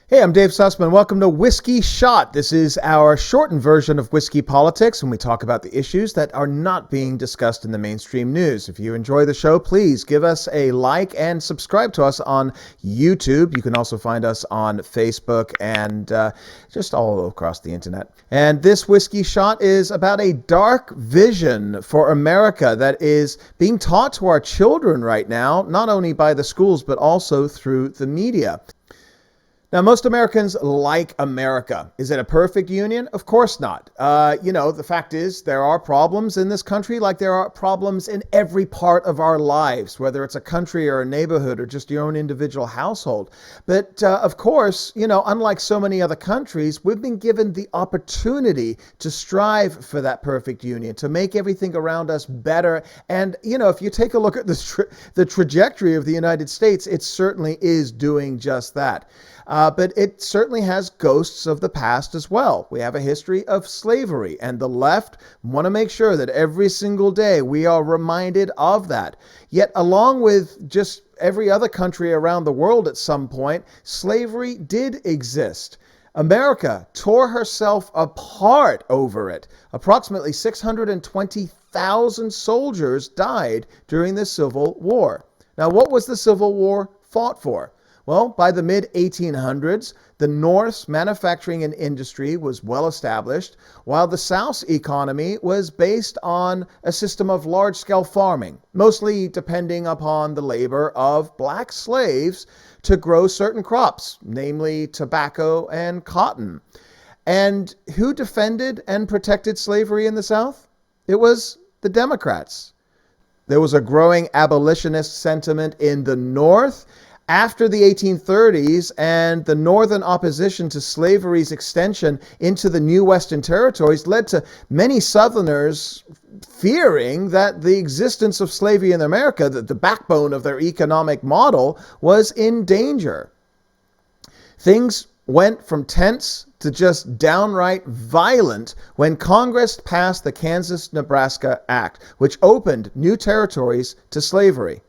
Hey, I'm Dave Sussman. Welcome to Whiskey Shot. This is our shortened version of Whiskey Politics, and we talk about the issues that are not being discussed in the mainstream news. If you enjoy the show, please give us a like and subscribe to us on YouTube. You can also find us on Facebook and just all across the internet. And this Whiskey Shot is about a dark vision for America that is being taught to our children right now, not only by the schools, but also through the media. Now, most Americans like America. Is it a perfect union? Of course not. The fact is there are problems in this country like there are problems in every part of our lives, whether it's a country or a neighborhood or just your own individual household. But of course, unlike so many other countries, we've been given the opportunity to strive for that perfect union, to make everything around us better. And, if you take a look at the trajectory of the United States, it certainly is doing just that. But it certainly has ghosts of the past as well. We have a history of slavery, and the left want to make sure that every single day we are reminded of that. Yet, along with just every other country around the world at some point, slavery did exist. America tore herself apart over it. Approximately 620,000 soldiers died during the Civil War. Now, what was the Civil War fought for? Well, by the mid-1800s, the North's manufacturing and industry was well established, while the South's economy was based on a system of large-scale farming, mostly depending upon the labor of black slaves to grow certain crops, namely tobacco and cotton. And who defended and protected slavery in the South? It was the Democrats. There was a growing abolitionist sentiment in the North after the 1830s, and the Northern opposition to slavery's extension into the new Western territories led to many Southerners fearing that the existence of slavery in America, the backbone of their economic model, was in danger. Things went from tense to just downright violent when Congress passed the Kansas-Nebraska Act, which opened new territories to slavery.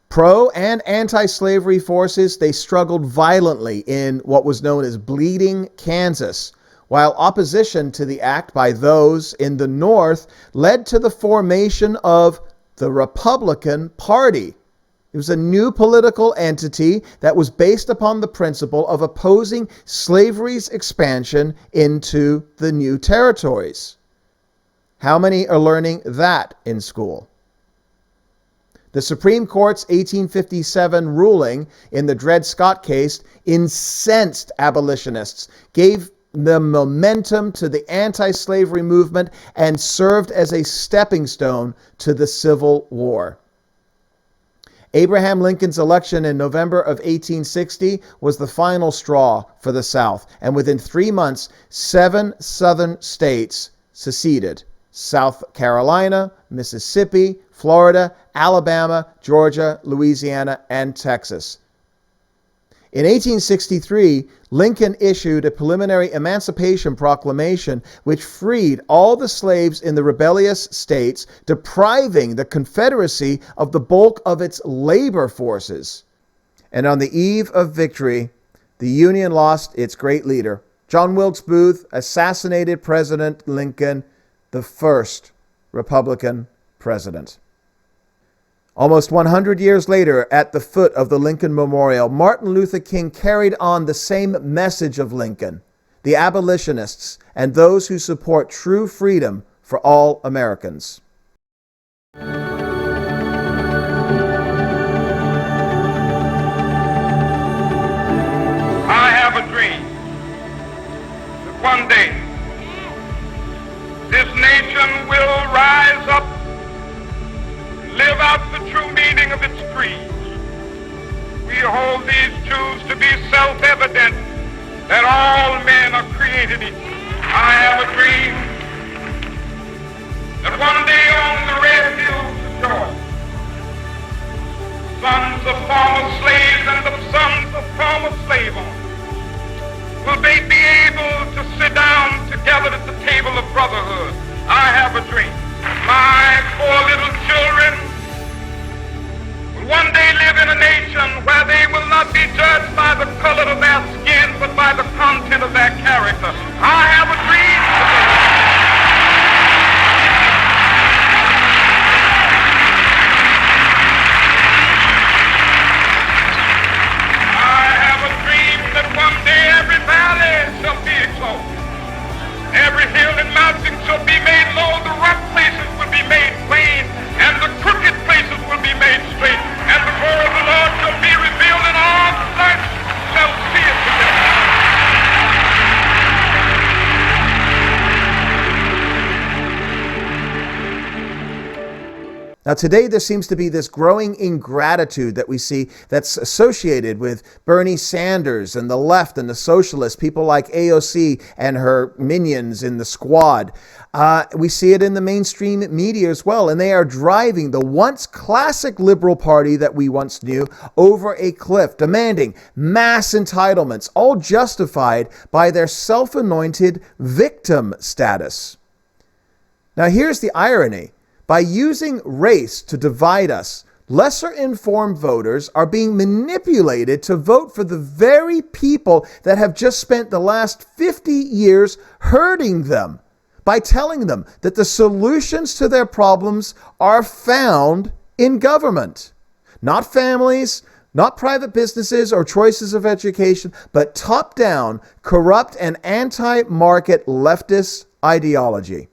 Pro and anti-slavery forces, they struggled violently in what was known as Bleeding Kansas, while opposition to the act by those in the North led to the formation of the Republican Party. It was a new political entity that was based upon the principle of opposing slavery's expansion into the new territories. How many are learning that in school? The Supreme Court's 1857 ruling in the Dred Scott case incensed abolitionists, gave them momentum to the anti-slavery movement, and served as a stepping stone to the Civil War. Abraham Lincoln's election in November of 1860 was the final straw for the South, and within 3 months, 7 Southern states seceded: South Carolina, Mississippi, Florida, Alabama, Georgia, Louisiana, and Texas. In 1863, Lincoln issued a preliminary Emancipation Proclamation which freed all the slaves in the rebellious states, depriving the Confederacy of the bulk of its labor forces. And on the eve of victory, the Union lost its great leader. John Wilkes Booth assassinated President Lincoln, the first Republican president. Almost 100 years later, at the foot of the Lincoln Memorial, Martin Luther King carried on the same message of Lincoln: the abolitionists and those who support true freedom for all Americans. I have a dream that one day this nation will rise up, live out the true meaning of its creed. We hold these truths to be self-evident, that all men are created equal. I have a dream that one day on the red hills of Georgia, sons of former slaves and the sons of former slave owners will they be able to sit down together at the table of brotherhood. I have a dream. My 4 little children will one day live in a nation where they will not be judged by the color of their skin, by the content of their character. I have a dream today. I have a dream that one day every valley shall be exalted. Every hill and mountain shall be made low, the rough places will be made plain, and the crooked places will be made straight, and the glory of the Lord shall be revealed, and all flesh shall see it together. Now, today there seems to be this growing ingratitude that we see that's associated with Bernie Sanders and the left and the socialists, people like AOC and her minions in the squad. We see it in the mainstream media as well, and they are driving the once classic liberal party that we once knew over a cliff, demanding mass entitlements, all justified by their self-anointed victim status. Now, here's the irony. By using race to divide us, lesser informed voters are being manipulated to vote for the very people that have just spent the last 50 years hurting them by telling them that the solutions to their problems are found in government. Not families, not private businesses or choices of education, but top-down, corrupt and anti-market leftist ideology.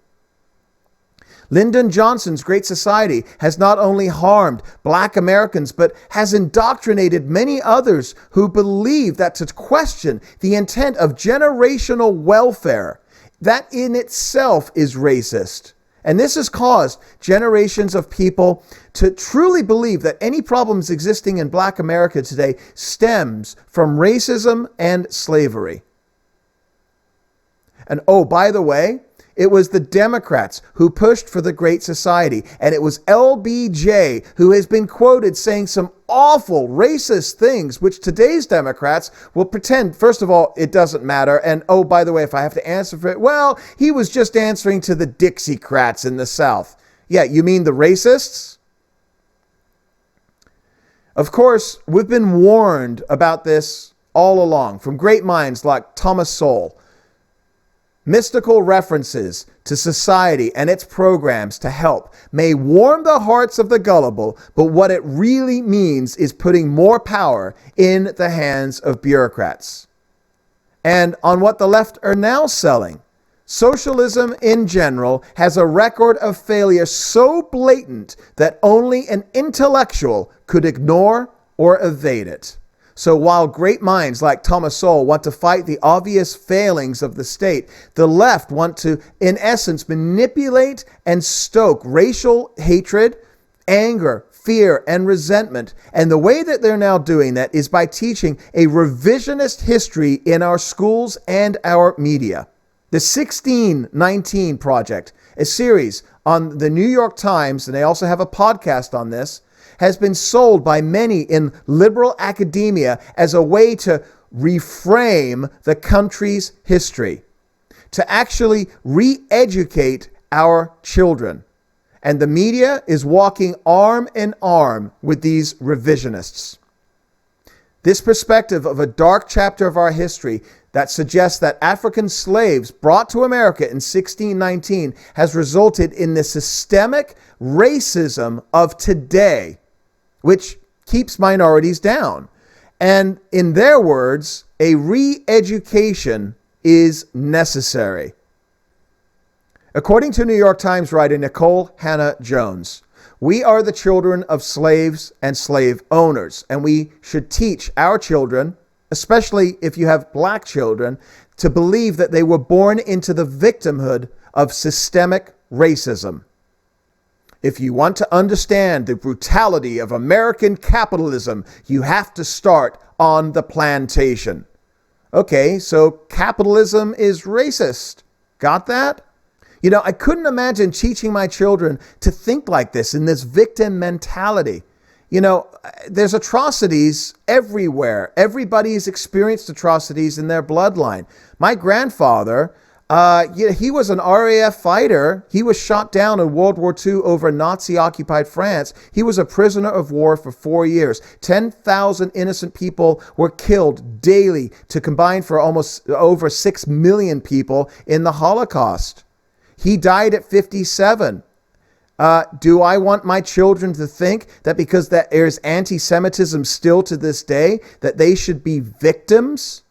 Lyndon Johnson's Great Society has not only harmed Black Americans, but has indoctrinated many others who believe that to question the intent of generational welfare, that in itself is racist. And this has caused generations of people to truly believe that any problems existing in Black America today stems from racism and slavery. And oh, by the way, it was the Democrats who pushed for the Great Society, and it was LBJ who has been quoted saying some awful racist things, which today's Democrats will pretend, first of all, it doesn't matter, and oh, by the way, if I have to answer for it, well, he was just answering to the Dixiecrats in the South. Yeah, you mean the racists? Of course, we've been warned about this all along from great minds like Thomas Sowell. Mystical references to society and its programs to help may warm the hearts of the gullible, but what it really means is putting more power in the hands of bureaucrats. And on what the left are now selling, socialism in general has a record of failure so blatant that only an intellectual could ignore or evade it. So while great minds like Thomas Sowell want to fight the obvious failings of the state, the left want to, in essence, manipulate and stoke racial hatred, anger, fear, and resentment. And the way that they're now doing that is by teaching a revisionist history in our schools and our media. The 1619 Project, a series on the New York Times, and they also have a podcast on this, has been sold by many in liberal academia as a way to reframe the country's history, to actually re-educate our children. And the media is walking arm in arm with these revisionists. This perspective of a dark chapter of our history that suggests that African slaves brought to America in 1619 has resulted in the systemic racism of today, which keeps minorities down. And in their words, a re-education is necessary. According to New York Times writer Nicole Hannah-Jones, we are the children of slaves and slave owners, and we should teach our children, especially if you have Black children, to believe that they were born into the victimhood of systemic racism. If you want to understand the brutality of American capitalism, you have to start on the plantation. Okay, so capitalism is racist. Got that? You know, I couldn't imagine teaching my children to think like this, in this victim mentality. You know, there's atrocities everywhere. Everybody's experienced atrocities in their bloodline. My grandfather He was an RAF fighter. He was shot down in World War II over Nazi-occupied France. He was a prisoner of war for 4 years. 10,000 innocent people were killed daily to combine for almost over 6 million people in the Holocaust. He died at 57. Do I want my children to think that because there's anti-Semitism still to this day, that they should be victims?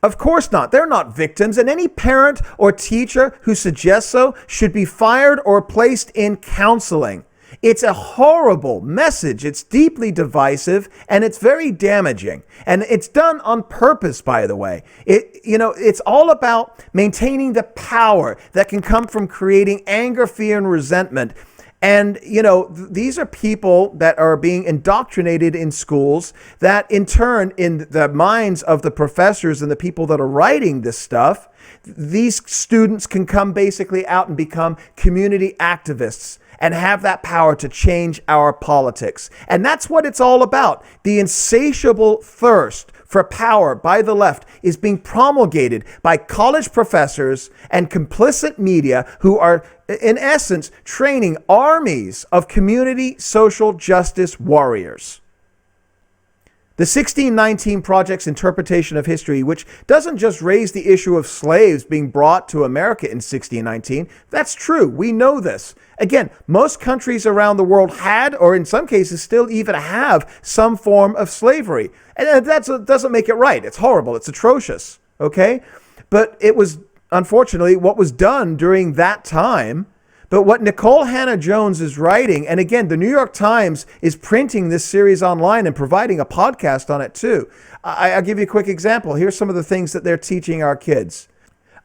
Of course not. They're not victims, and any parent or teacher who suggests so should be fired or placed in counseling. It's a horrible message. It's deeply divisive, and it's very damaging. And it's done on purpose, by the way. It's all about maintaining the power that can come from creating anger, fear, and resentment. And, these are people that are being indoctrinated in schools that in turn, in the minds of the professors and the people that are writing this stuff, these students can come basically out and become community activists and have that power to change our politics. And that's what it's all about. The insatiable thirst for power by the left is being promulgated by college professors and complicit media who are, in essence, training armies of community social justice warriors. The 1619 Project's interpretation of history, which doesn't just raise the issue of slaves being brought to America in 1619, that's true. We know this. Again, most countries around the world had, or in some cases still even have, some form of slavery. And that doesn't make it right. It's horrible. It's atrocious. Okay? But it was, unfortunately, what was done during that time. But what Nicole Hannah-Jones is writing, and again, the New York Times is printing this series online and providing a podcast on it too. I'll give you a quick example. Here's some of the things that they're teaching our kids.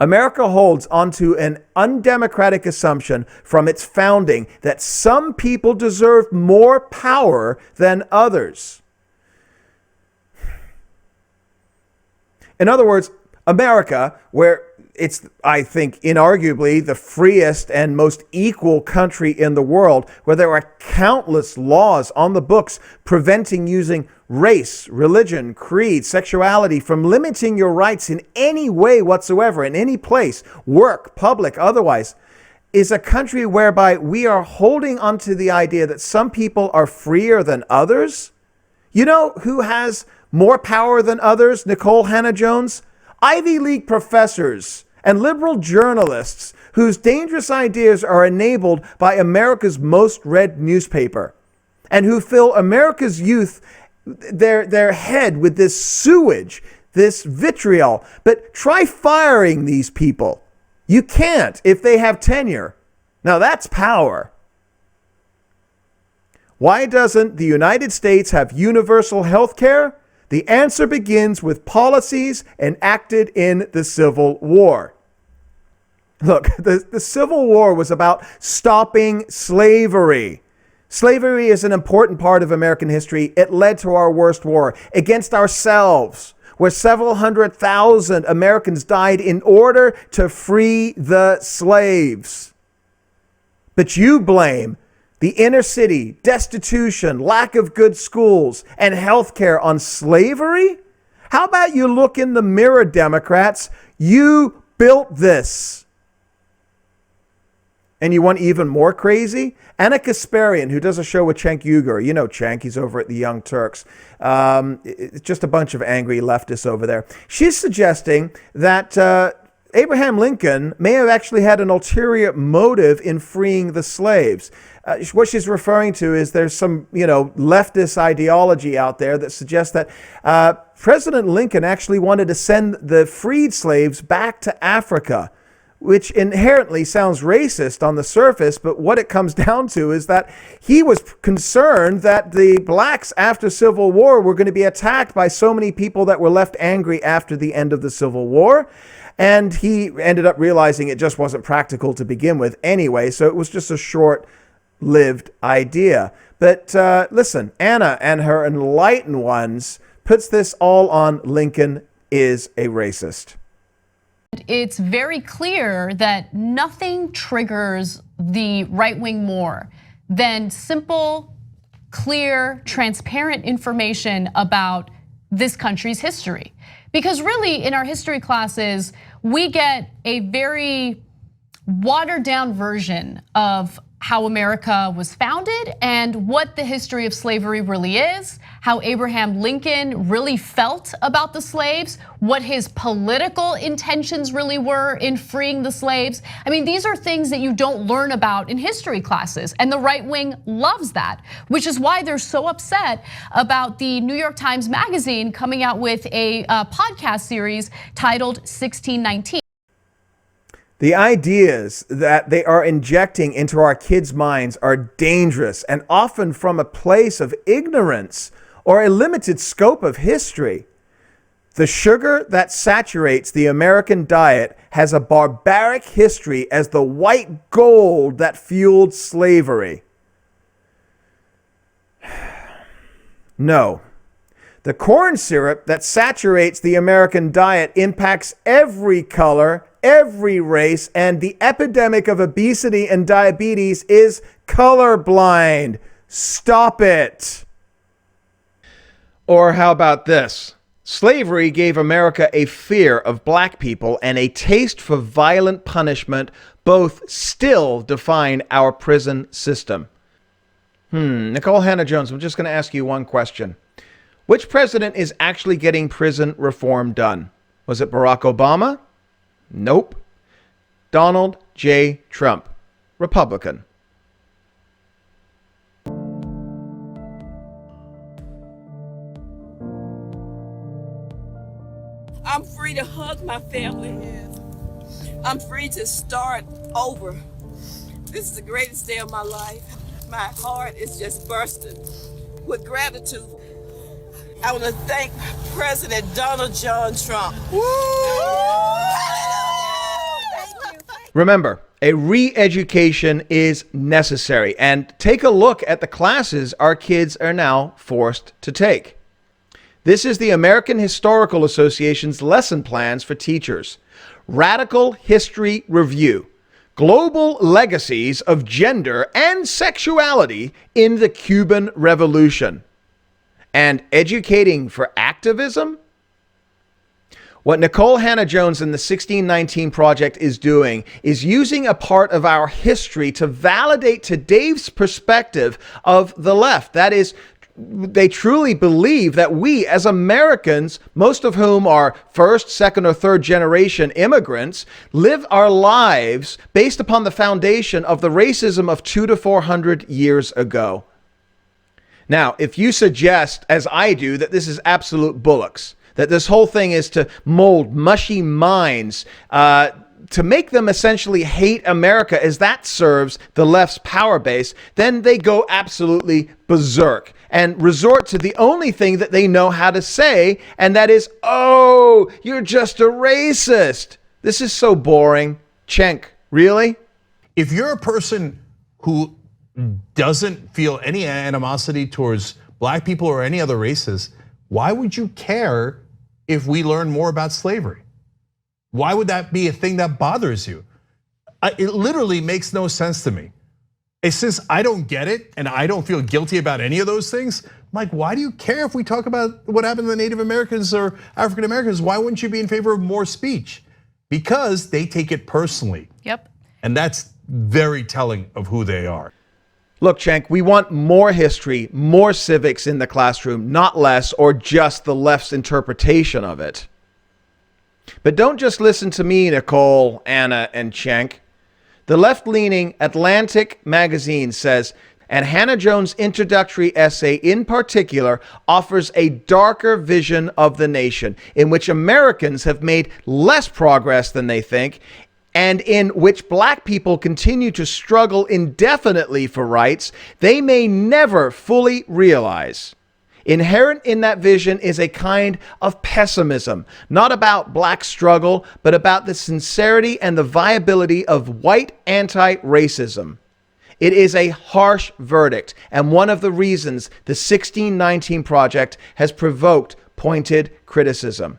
America holds onto an undemocratic assumption from its founding that some people deserve more power than others. In other words, America, where it's, I think, inarguably the freest and most equal country in the world, where there are countless laws on the books preventing using race, religion, creed, sexuality from limiting your rights in any way whatsoever, in any place, work, public, otherwise, is a country whereby we are holding onto the idea that some people are freer than others. You know who has more power than others, Nicole Hannah-Jones? Ivy League professors and liberal journalists whose dangerous ideas are enabled by America's most read newspaper, and who fill America's youth, their head with this sewage, this vitriol. But try firing these people. You can't if they have tenure. Now that's power. Why doesn't the United States have universal health care? The answer begins with policies enacted in the Civil War. Look, the Civil War was about stopping slavery. Slavery is an important part of American history. It led to our worst war against ourselves, where several 100,000 Americans died in order to free the slaves. But you blame the inner city, destitution, lack of good schools, and health care on slavery? How about you look in the mirror, Democrats? You built this. And you want even more crazy? Anna Kasparian, who does a show with Cenk Uygur. You know Cenk, he's over at the Young Turks. It's just a bunch of angry leftists over there. She's suggesting that Abraham Lincoln may have actually had an ulterior motive in freeing the slaves. What she's referring to is there's some, leftist ideology out there that suggests that President Lincoln actually wanted to send the freed slaves back to Africa, which inherently sounds racist on the surface, but what it comes down to is that he was concerned that the blacks after Civil War were going to be attacked by so many people that were left angry after the end of the Civil War. And he ended up realizing it just wasn't practical to begin with anyway, so it was just a short-lived idea. But listen, Anna and her enlightened ones puts this all on Lincoln is a racist. It's very clear that nothing triggers the right wing more than simple, clear, transparent information about this country's history. Because really, in our history classes, we get a very watered down version of how America was founded and what the history of slavery really is, how Abraham Lincoln really felt about the slaves, what his political intentions really were in freeing the slaves. I mean, these are things that you don't learn about in history classes, and the right wing loves that, which is why they're so upset about the New York Times Magazine coming out with a podcast series titled 1619. The ideas that they are injecting into our kids' minds are dangerous and often from a place of ignorance or a limited scope of history. The sugar that saturates the American diet has a barbaric history as the white gold that fueled slavery. No. The corn syrup that saturates the American diet impacts every color, every race, and the epidemic of obesity and diabetes is colorblind. Stop it. Or how about this? Slavery gave America a fear of black people and a taste for violent punishment. Both still define our prison system. Nicole Hannah-Jones, I'm just going to ask you one question. Which president is actually getting prison reform done? Was it Barack Obama? Nope. Donald J. Trump, Republican. I'm free to hug my family. I'm free to start over. This is the greatest day of my life. My heart is just bursting with gratitude. I want to thank President Donald John Trump. Remember, a re-education is necessary, and take a look at the classes our kids are now forced to take. This is the American Historical Association's lesson plans for teachers. Radical History Review. Global Legacies of Gender and Sexuality in the Cuban Revolution. And Educating for Activism? What Nicole Hannah-Jones and the 1619 Project is doing is using a part of our history to validate today's perspective of the left. That is, they truly believe that we as Americans, most of whom are first, second, or third generation immigrants, live our lives based upon the foundation of the racism of 200 to 400 years ago. Now, if you suggest, as I do, that this is absolute bullocks, that this whole thing is to mold mushy minds, to make them essentially hate America as that serves the left's power base, then they go absolutely berserk and resort to the only thing that they know how to say, and that is, oh, you're just a racist. This is so boring. Cenk, really? If you're a person who doesn't feel any animosity towards black people or any other races, why would you care if we learn more about slavery? Why would that be a thing that bothers you? It literally makes no sense to me. It's since I don't get it and I don't feel guilty about any of those things, I'm like, why do you care if we talk about what happened to the Native Americans or African Americans? Why wouldn't you be in favor of more speech? Because they take it personally. Yep. And that's very telling of who they are. Look, Cenk, we want more history, more civics in the classroom, not less or just the left's interpretation of it. But don't just listen to me, Nicole, Anna, and Cenk. The left-leaning Atlantic magazine says, and Hannah-Jones' introductory essay in particular offers a darker vision of the nation, in which Americans have made less progress than they think, and in which black people continue to struggle indefinitely for rights they may never fully realize. Inherent in that vision is a kind of pessimism, not about black struggle, but about the sincerity and the viability of white anti-racism. It is a harsh verdict, and one of the reasons the 1619 Project has provoked pointed criticism.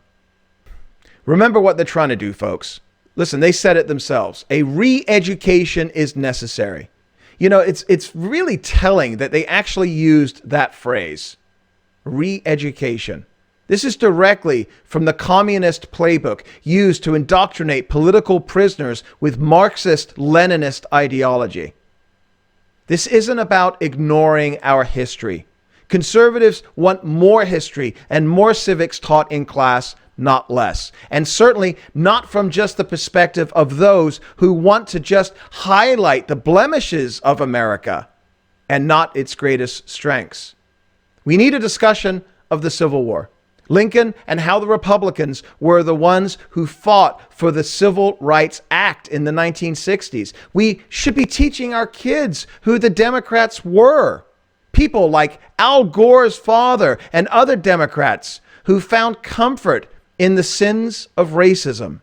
Remember what they're trying to do, folks. Listen, they said it themselves. A re-education is necessary. You know, it's really telling that they actually used that phrase, re-education. This is directly from the communist playbook used to indoctrinate political prisoners with Marxist-Leninist ideology. This isn't about ignoring our history. Conservatives want more history and more civics taught in class, not less. And certainly not from just the perspective of those who want to just highlight the blemishes of America and not its greatest strengths. We need a discussion of the Civil War. Lincoln and how the Republicans were the ones who fought for the Civil Rights Act in the 1960s. We should be teaching our kids who the Democrats were. People like Al Gore's father and other Democrats who found comfort in the sins of racism.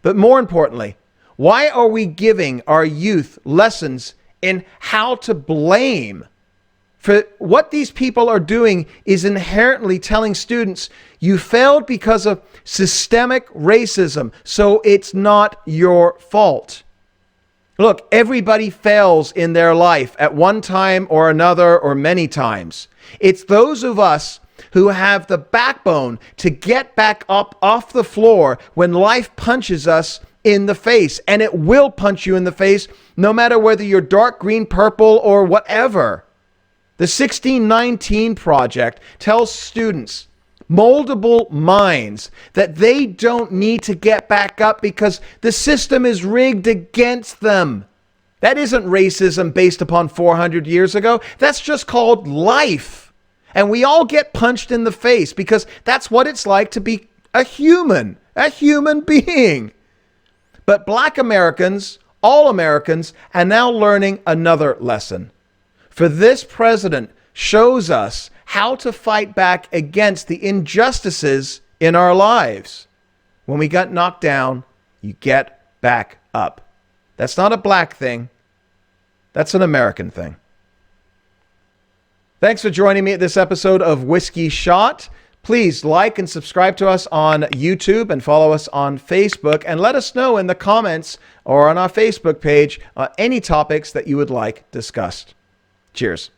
But more importantly, why are we giving our youth lessons in how to blame? For what these people are doing is inherently telling students, you failed because of systemic racism, so it's not your fault. Look, everybody fails in their life at one time or another or many times. It's those of us who have the backbone to get back up off the floor when life punches us in the face. And it will punch you in the face no matter whether you're dark green, purple, or whatever. The 1619 Project tells students, moldable minds, that they don't need to get back up because the system is rigged against them. That isn't racism based upon 400 years ago. That's just called life. And we all get punched in the face because that's what it's like to be a human being. But Black Americans, all Americans, are now learning another lesson. For this president shows us how to fight back against the injustices in our lives. When we got knocked down, you get back up. That's not a black thing. That's an American thing. Thanks for joining me at this episode of Whiskey Shot. Please like and subscribe to us on YouTube and follow us on Facebook. And let us know in the comments or on our Facebook page any topics that you would like discussed. Cheers.